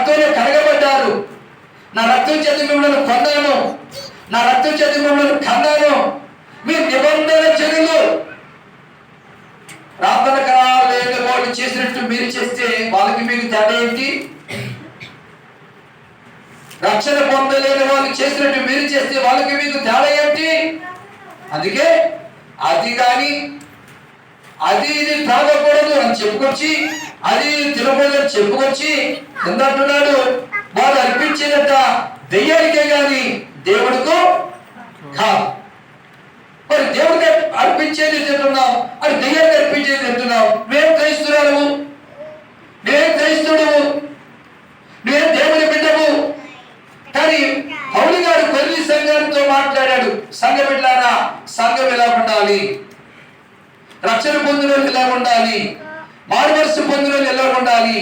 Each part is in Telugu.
రక్తంలో కడగబడ్డారు. నా రక్తం చేత మిమ్మల్ని కొన్నాను, నా రక్తం చేత మిమ్మల్ని కన్నాను. మీరు నిబంధన చర్యలు. ప్రార్థన లేని వాళ్ళు చేసినట్టు మీరు చేస్తే వాళ్ళకి మీకు తేడా ఏంటి? రక్షణ పొందలేని వాళ్ళు చేసినట్టు మీరు చేస్తే వాళ్ళకి మీకు తేడా ఏంటి? అందుకే అది కానీ అది ఇది తాగకూడదు అని చెప్పుకొచ్చి, అది తినకూడదని చెప్పుకొచ్చి ఎందుంటున్నాడు? వారు అర్పించేదట దెయ్యానికే గాని దేవుడికి కాదు. మరి దేవుడికి అర్పించేది తింటున్నాం, అది దెయ్యానికి అర్పించేది తింటున్నాం. మేము క్రైస్తురాలు, మేము క్రైస్తుడు, మేము దేవుని బిడ్డము. కానీ పౌలు గారు కొద్ది సంఘంతో మాట్లాడాడు. సంఘ బిడ్డలారా, సంఘం ఎలా ఉండాలి, రక్షణ పొందిన ఎలా ఉండాలి, మారుమనస్సు పొందిన ఎలా ఉండాలి,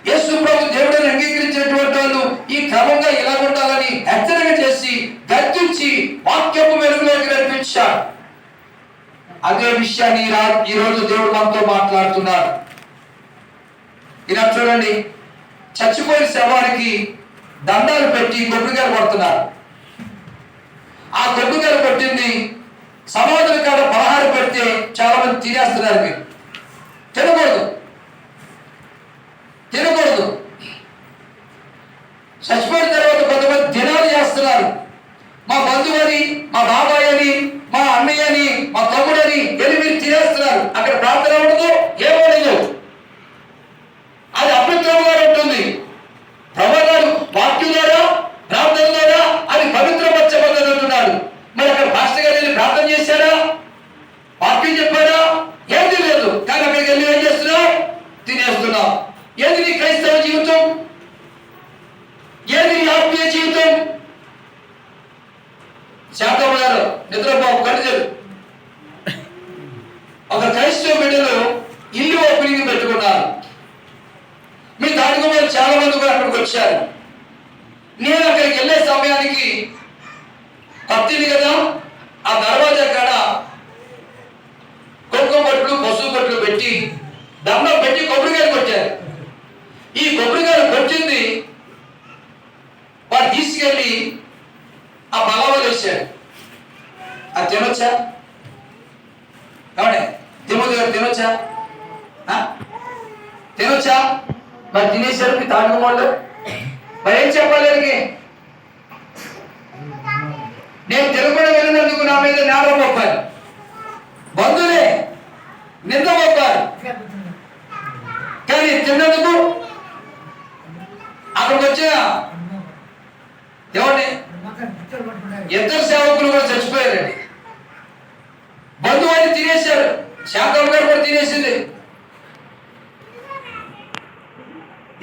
యేసు ప్రభు దేవుడిని అంగీకరించినటువంటి వాళ్ళు ఈ క్రమంగా ఎలా ఉండాలని హెచ్చరిక చేసి గర్జించి వాక్యపు వెలుగులోకి నడిపించాడు. అదే విషయాన్ని ఈ రోజు దేవుడు మనతో మాట్లాడుతున్నాడు. ఇలా చూడండి, చచ్చిపోయిన శవానికి దండాలు పెట్టి కొబ్బరికాయలు కొడుతున్నారు. ఆ కొబ్బరికాయలు కొట్టింది సమాధుల కాడ పలహారం పెడితే చాలా మంది తినేస్తున్నారు. మీరు తినకూడదు, తినకూడదు. చచ్చిపోయిన తర్వాత కొంతమంది దినాలు చేస్తున్నారు. మా బంధువు అని, మా బాబాయ్ అని, మా అన్నయ్య అని, మా తమ్ముడని వెళ్ళి మీరు తినేస్తున్నారు. అక్కడ ప్రార్థన ఉండదు, ఏమనదు. అది అపవిత్రంగా ఉంటుంది. ప్రవచనాలు వాక్యం ద్వారా, ప్రార్థన ద్వారా అది పవిత్రపరచబడ్డది అంటున్నాడు. మరి అక్కడ పాస్టర్ గారు వెళ్ళి ప్రార్థన చేశారా, వాక్యం చెప్పారా? ఏది లేదు. కానీ అక్కడికి వెళ్ళి ఏం చేస్తున్నావు? తినేస్తున్నావు. ఏది నీ క్రైస్తవ జీవితం? ఏది నీ ఆత్మీయ జీవితం? శాతం గారు నిద్రపోవు కడిజలు ఒక క్రైస్తవ బిడ్డలు ఇల్లు ఓపెనింగ్ పెట్టుకున్నారు. మీ దానికి వాళ్ళు చాలా మంది కూడా అక్కడికి వచ్చారు. నేను అక్కడికి వెళ్ళే సమయానికి పత్తిని కదా, ఆ దర్వాజా కాడ కుంకుమ బొట్లు, పసుపు బొట్లు పెట్టి దండం పెట్టి కొబ్బరికాయలు కొట్టారు. ఈ కొబ్బరికాయలు కొట్టింది వాడు తీసుకెళ్ళి ఆ బలవలు వేశాడు. అది తినొచ్చా? ఏమంటే తిమ్మది గారు తినొచ్చా? తినొచ్చా? మరి తినేశారు మీ తాను వాళ్ళు. మరి ఏం చెప్పాలి? నేను తినకుండా వెళ్ళినందుకు నా మీద నేరం మోపారు, బంధువులే నింద మోపారు. కానీ తిన్నందుకు అక్కడికి వచ్చిన ఏమండి ఇద్దరు సేవకులు కూడా చచ్చిపోయారండి. బంధువుని తినేశారు. శాంతం గారు కూడా తినేసింది.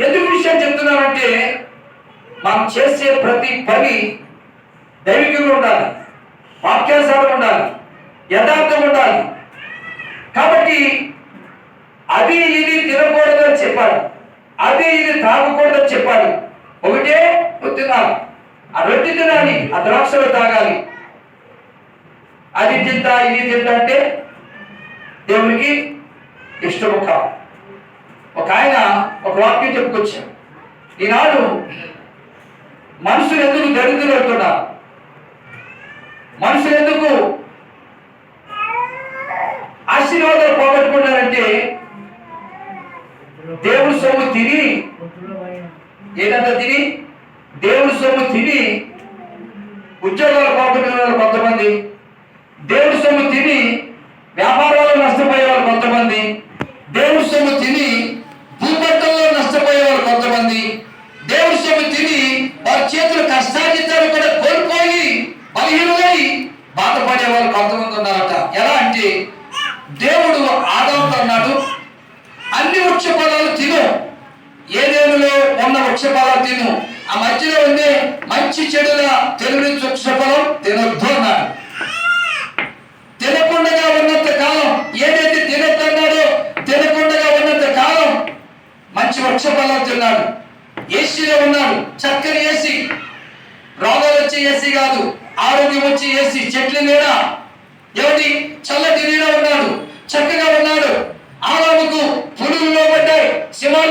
ఎందుకు విషయం చెప్తున్నానంటే, మనం చేసే ప్రతి పని దైవికంగా ఉండాలి, వాక్యానుసారం ఉండాలి, యథార్థం ఉండాలి. కాబట్టి అది ఇది తినకూడదని చెప్పాడు, అది ఇది తాగకూడదని చెప్పాడు. ఒకటే తినాలి, ఆ రొట్టె తినాలి, ఆ ద్రాక్షలు తాగాలి. అది తింటా ఇది తింటా అంటే దేవునికి ఇష్టము కాదు. ఒక ఆయన ఒక వాక్యం చెప్పుకొచ్చాడు. ఈనాడు మనుషులు ఎందుకు దరిద్రులు అవుతున్నారు, మనుషులు ఎందుకు ఆశీర్వాదాలు పోగొట్టుకున్నారంటే దేవుడి సొమ్ము తిని, ఏదంతా తిని, దేవుడి సొమ్ము తిని ఉద్యోగాలు పోగొట్టుకునే వాళ్ళు కొంతమంది, దేవుడి సొమ్ము తిని వ్యాపారాలు నష్టపోయే వాళ్ళు కొంతమంది, దేవుడి సొమ్ము తిని భూపట్టంలో నష్టపోయే వాళ్ళు కొంతమంది, దేవుడి సొమ్ము తిని వారి చేతుల కష్టార్జితాలు కూడా కోల్పోయి బలహీనులై బాధపడే వాళ్ళు కొంతమంది ఉన్నారట. ఎలా అంటే దేవుడు ఆదాముతో అన్నాడు, అన్ని వృక్ష ఫలాలు తిను, ఏదేనులో ఉన్న వృక్ష ఫలాలు తిను, ఆ మధ్యలో ఉండే మంచి చెడుల తెలుగు వృక్ష ఫలం తినొద్దు అన్నాడు. తినకుండా ఉన్నంత కాలం, ఏదైతే తినొద్దన్నాడో తినకుండా ఉన్నంత కాలం మంచి వృక్ష ఫలాలు తిన్నాడు. ఏసీలో ఉన్నాడు, చక్కని ఏసీ, రోగాలు వచ్చే ఏసీ కాదు, ఆరోగ్యం వచ్చే ఏసీ, చెట్లు నీడ, ఏమిటి చల్లటి నీడ ఉన్నాడు, చక్కగా ఉన్నాడు. ఆదాముకు పులులు లోబడ్డాయి, సింహాలు